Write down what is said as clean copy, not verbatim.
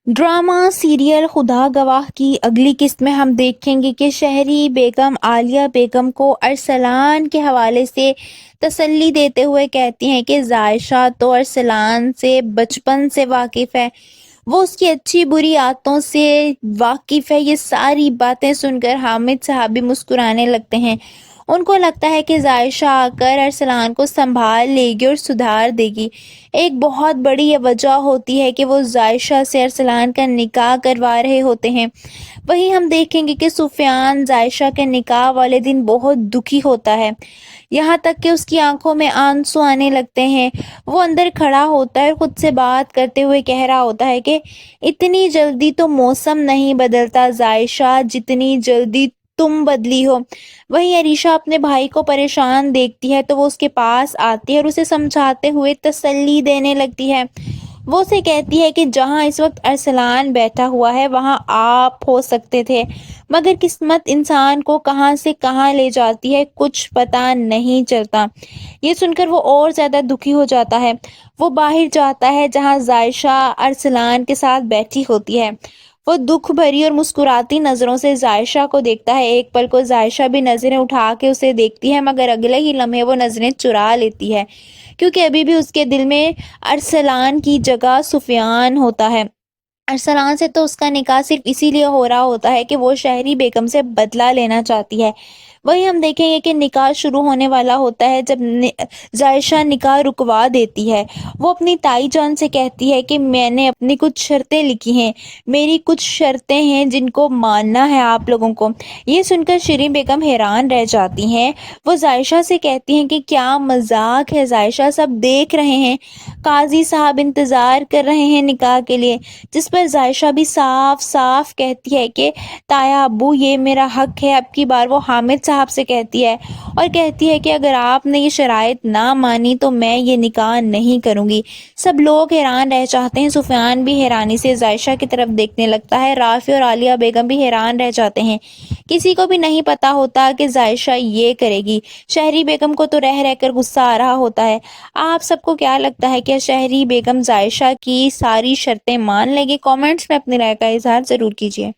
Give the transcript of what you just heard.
Drama serial खुदा गवाह की अगली किस्त में हम देखेंगे कि शहरी बेगम आलिया बेगम को अरसलान के हवाले से तसल्ली देते हुए कहती हैं कि जायशा तो अरसलान से बचपन से वाकिफ़ है, वो उसकी अच्छी बुरी आदतों से वाकिफ़ है। ये सारी बातें सुनकर हामिद साहब भी मुस्कुराने लगते हैं। उनको लगता है कि जायशा आकर अरसलान को संभाल लेगी और सुधार देगी। एक बहुत बड़ी ये वजह होती है कि वो जायशा से अरसलान का निकाह करवा रहे होते हैं। वहीं हम देखेंगे कि सुफियान जायशा के निकाह वाले दिन बहुत दुखी होता है, यहाँ तक कि उसकी आंखों में आंसू आने लगते हैं। वो अंदर खड़ा होता है और खुद से बात करते हुए कह रहा होता है कि इतनी जल्दी तो मौसम नहीं बदलता जायशा, जितनी जल्दी तुम बदली हो। वहीं अरीशा अपने भाई को परेशान देखती है तो वो उसके पास आती है और उसे समझाते हुए तसल्ली देने लगती है। वो उसे कहती है कि जहाँ इस वक्त अरसलान बैठा हुआ है वहाँ आप हो सकते थे, मगर किस्मत इंसान को कहाँ से कहाँ ले जाती है कुछ पता नहीं चलता। ये सुनकर वो और ज़्यादा दुखी हो जाता है। वो बाहर जाता है जहाँ जायशा अरसलान के साथ बैठी होती है। वो दुख भरी और मुस्कुराती नज़रों से जायशा को देखता है। एक पल को जायशा भी नज़रें उठा के उसे देखती है, मगर अगले ही लम्हे वो नज़रें चुरा लेती है, क्योंकि अभी भी उसके दिल में अरसलान की जगह सुफियान होता है। अरसलान से तो उसका निकाह सिर्फ इसीलिए हो रहा होता है कि वो शहरी बेगम से बदला लेना चाहती है। वहीं हम देखेंगे कि निकाह शुरू होने वाला होता है जब जायशा निकाह रुकवा देती है। वो अपनी ताई जान से कहती है कि मैंने अपनी कुछ शर्तें लिखी हैं, मेरी कुछ शर्तें हैं जिनको मानना है आप लोगों को। ये सुनकर शिरीन बेगम हैरान रह जाती हैं। वो जायशा से कहती हैं कि क्या मजाक है जायशा, सब देख रहे हैं, काजी साहब इंतज़ार कर रहे हैं निकाह के लिए। जिस पर जायशा भी साफ साफ कहती है कि ताया अब्बू ये मेरा हक है। अब की बार वो हामिद साहब से कहती है और कहती है कि अगर आपने ये शराइत ना मानी तो मैं ये निकाह नहीं करूँगी। सब लोग हैरान रह जाते हैं। सुफियान भी हैरानी से जायशा की तरफ देखने लगता है। राफी और आलिया बेगम भी हैरान रह जाते हैं। किसी को भी नहीं पता होता कि जायशा ये करेगी। शहरी बेगम को तो रह रहकर गुस्सा आ रहा होता है। आप सबको क्या लगता है कि शहरी बेगम जायशा की सारी शर्तें मान लेगी? कमेंट्स में अपनी राय का इजहार ज़रूर कीजिए।